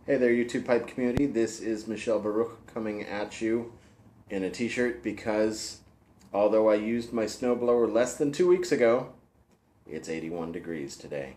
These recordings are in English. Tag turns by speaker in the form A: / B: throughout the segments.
A: Hey there, YouTube pipe community. This is Michel Baruch coming at you in a t-shirt because although I used my snowblower less than 2 weeks ago, it's 81 degrees today.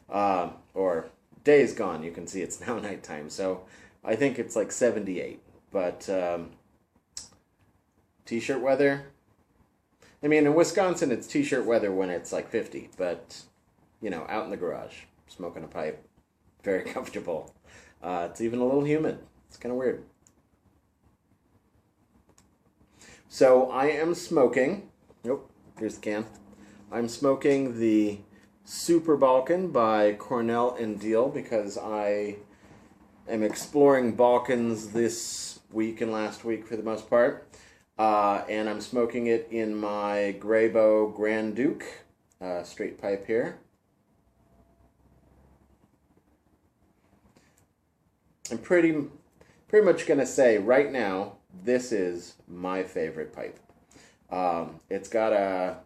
A: Or day's gone. You can see it's now nighttime, so I think it's like 78. But t-shirt weather, I mean, in Wisconsin it's t-shirt weather when it's like 50, but you know, out in the garage, smoking a pipe, very comfortable. It's even a little humid. It's kind of weird. So I am smoking, here's the can. I'm smoking the Super Balkan by Cornell Diehl because I am exploring Balkans this week and last week for the most part. And I'm smoking it in my Greybow Grand Duke straight pipe here. I'm pretty much going to say right now, this is my favorite pipe. It's got a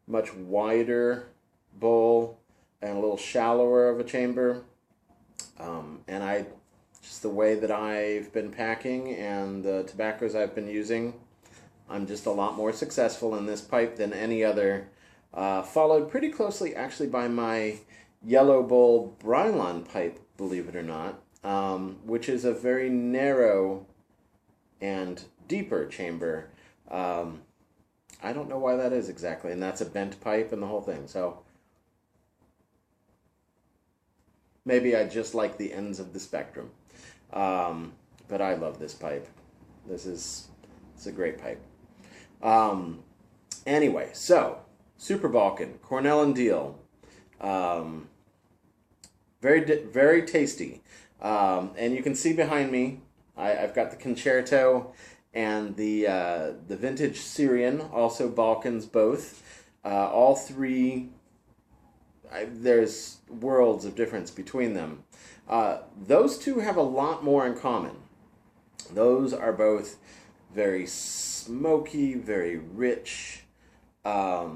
A: much wider bowl and a little shallower of a chamber. And just the way that I've been packing and the tobaccos I've been using, I'm just a lot more successful in this pipe than any other. Followed pretty closely actually by my Yellow Bowl Brylon pipe, believe it or not. Which is a very narrow and deeper chamber. I don't know why that is exactly, and that's a bent pipe and the whole thing. So maybe I just like the ends of the spectrum. But I love this pipe. It's a great pipe. Anyway, so Super Balkan, Cornell Diehl, very tasty. And you can see behind me, I've got the Concerto and the vintage Syrian, also Balkans both. All three, there's worlds of difference between them. Those two have a lot more in common. Those are both very smoky, very rich. I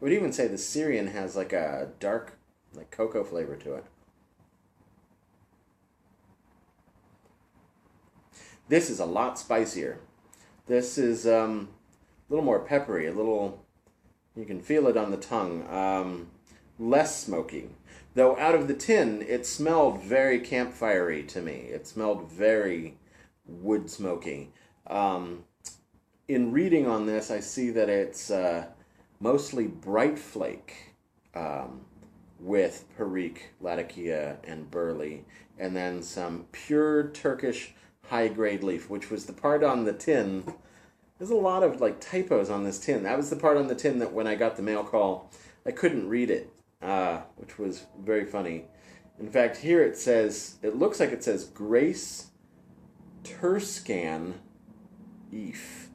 A: would even say the Syrian has like a dark, like cocoa flavor to it. This is a lot spicier. This is a little more peppery, you can feel it on the tongue, less smoky. Though out of the tin, it smelled very campfirey to me. It smelled very wood smoky. In reading on this, I see that it's mostly bright flake with Perique, Latakia, and Burley, and then some pure Turkish high-grade leaf, which was the part on the tin. There's a lot of like typos on this tin. That was the part on the tin that when I got the mail call, I couldn't read it, which was very funny. In fact, here it looks like it says Grace Turscan Eve.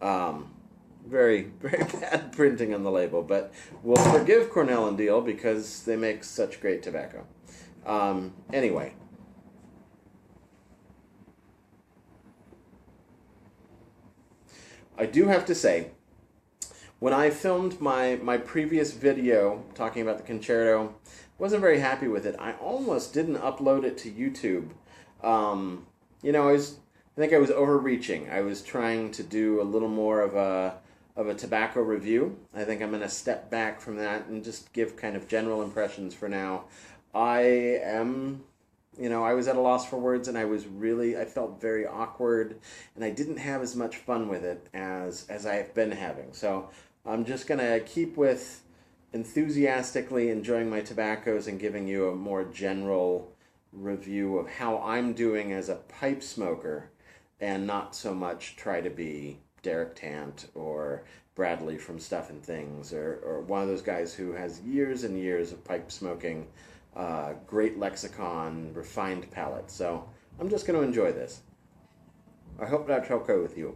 A: Very, very bad printing on the label, but we'll forgive Cornell Diehl because they make such great tobacco. Anyway. I do have to say, when I filmed my previous video talking about the Concerto, wasn't very happy with it. I almost didn't upload it to YouTube. You know, I think I was overreaching. I was trying to do a little more of a tobacco review. I think I'm going to step back from that and just give kind of general impressions for now. I was at a loss for words, and I felt very awkward, and I didn't have as much fun with it as I have been having. So I'm just going to keep with enthusiastically enjoying my tobaccos and giving you a more general review of how I'm doing as a pipe smoker, and not so much try to be Derek Tant or Bradley from Stuff and Things, or one of those guys who has years and years of pipe smoking, great lexicon, refined palate. So I'm just going to enjoy this. I hope that's okay with you.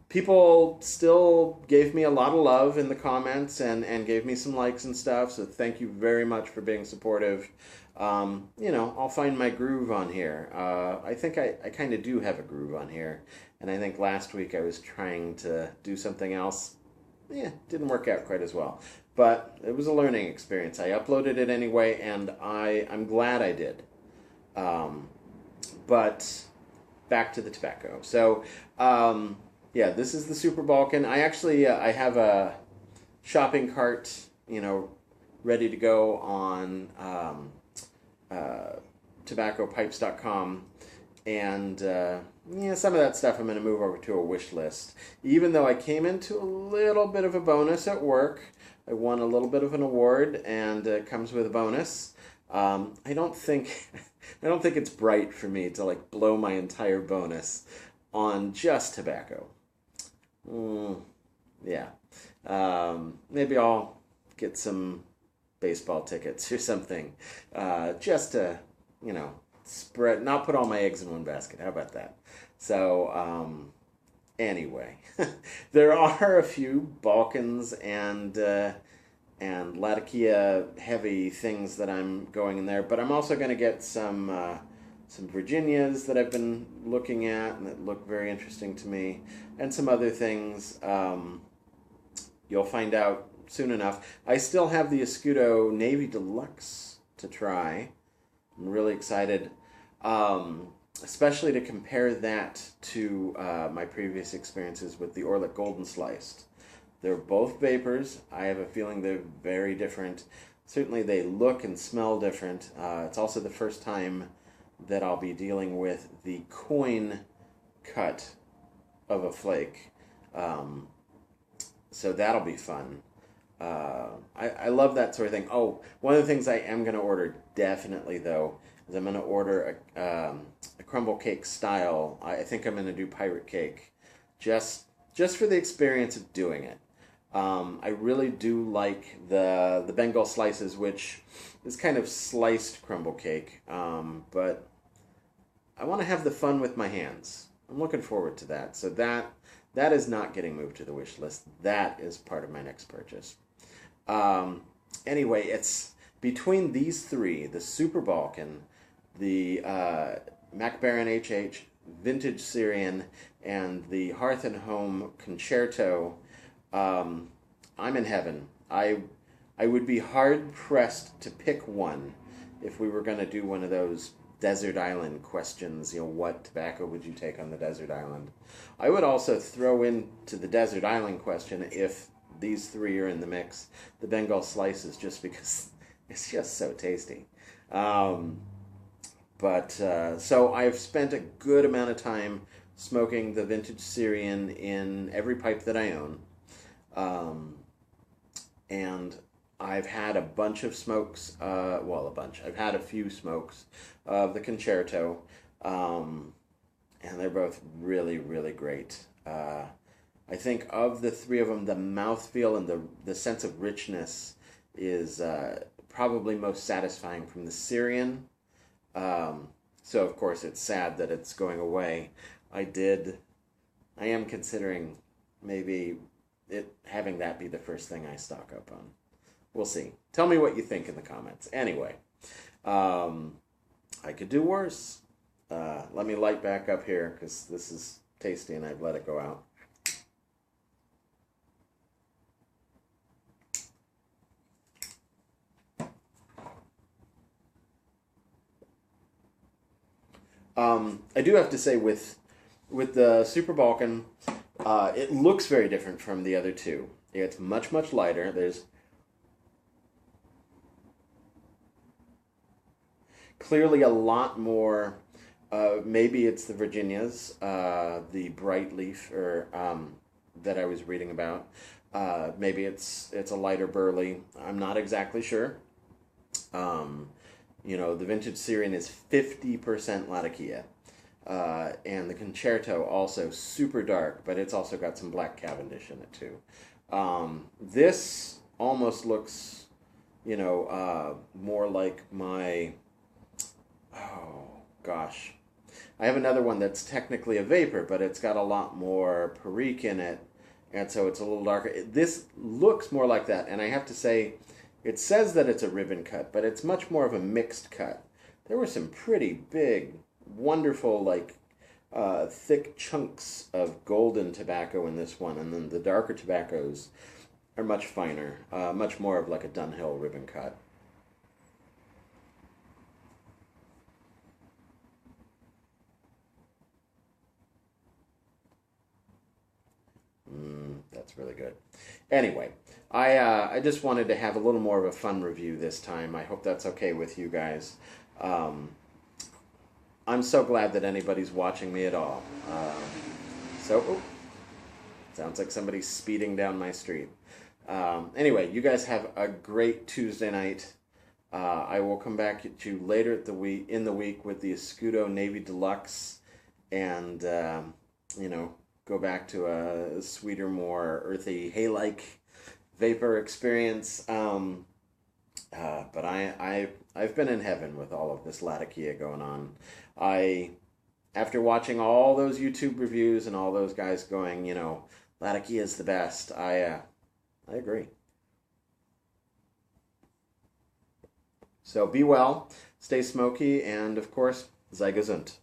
A: People still gave me a lot of love in the comments and gave me some likes and stuff, so thank you very much for being supportive. I'll find my groove on here. I think I kind of do have a groove on here, and I think last week I was trying to do something else. Didn't work out quite as well. But it was a learning experience. I uploaded it anyway, and I'm glad I did. Um, but back to the tobacco. So, yeah, this is the Super Balkan. I actually I have a shopping cart, ready to go on uh, tobaccopipes.com. And yeah, some of that stuff I'm going to move over to a wish list. Even though I came into a little bit of a bonus at work, I won a little bit of an award, and it comes with a bonus. I don't think I don't think it's bright for me to like blow my entire bonus on just tobacco. Yeah, maybe I'll get some baseball tickets or something, just to spread, not put all my eggs in one basket. How about that? So anyway, there are a few Balkans and Latakia heavy things that I'm going in there, but I'm also going to get some Virginias that I've been looking at and that look very interesting to me, and some other things. You'll find out soon enough. I still have the Escudo Navy Deluxe to try. I'm really excited, especially to compare that to my previous experiences with the Orlik Golden Sliced. They're both vapors. I have a feeling they're very different. Certainly they look and smell different. It's also the first time that I'll be dealing with the coin cut of a flake. So that'll be fun. I love that sort of thing. Oh, one of the things I am going to order definitely, though, is I'm going to order a crumble cake style. I think I'm going to do pirate cake just for the experience of doing it. I really do like the Bengal slices, which is kind of sliced crumble cake, but I want to have the fun with my hands. I'm looking forward to that. So that is not getting moved to the wish list. That is part of my next purchase. Anyway, it's between these three, the Super Balkan, the Mac Baren HH, Vintage Syrian, and the Hearth and Home Concerto, I'm in heaven. I would be hard pressed to pick one if we were going to do one of those desert island questions. What tobacco would you take on the desert island? I would also throw into the desert island question, if these three are in the mix, the Bengal slices, just because it's just so tasty. So I've spent a good amount of time smoking the Vintage Syrian in every pipe that I own. And I've had a bunch of smokes, I've had a few smokes of the Concerto, and they're both really, really great. I think of the three of them, the mouthfeel and the sense of richness is probably most satisfying from the Syrian. So of course it's sad that it's going away. I am considering maybe having that be the first thing I stock up on. We'll see. Tell me what you think in the comments. Anyway, I could do worse. Let me light back up here because this is tasty and I've let it go out. I do have to say with the Super Balkan, it looks very different from the other two. It's much, much lighter. There's clearly a lot more, maybe it's the Virginias, the bright leaf that I was reading about. Maybe it's a lighter burley. I'm not exactly sure. The Vintage Syrian is 50% Latakia. And the Concerto also super dark, but it's also got some black Cavendish in it too. This almost looks, more like my, oh gosh. I have another one that's technically a vapor, but it's got a lot more perique in it, and so it's a little darker. This looks more like that, and I have to say, it says that it's a ribbon cut, but it's much more of a mixed cut. There were some pretty big, wonderful, thick chunks of golden tobacco in this one, and then the darker tobaccos are much finer, much more of like a Dunhill ribbon cut. That's really good. Anyway, I just wanted to have a little more of a fun review this time. I hope that's okay with you guys. Um, I'm so glad that anybody's watching me at all. So, sounds like somebody's speeding down my street. Anyway, you guys have a great Tuesday night. I will come back at you later in the week with the Escudo Navy Deluxe, and you know, go back to a sweeter, more earthy, hay-like vapor experience. But I've been in heaven with all of this Latakia going on. After watching all those YouTube reviews and all those guys going, you know, Latakia is the best, I agree. So be well, stay smoky, and of course, sei gesund.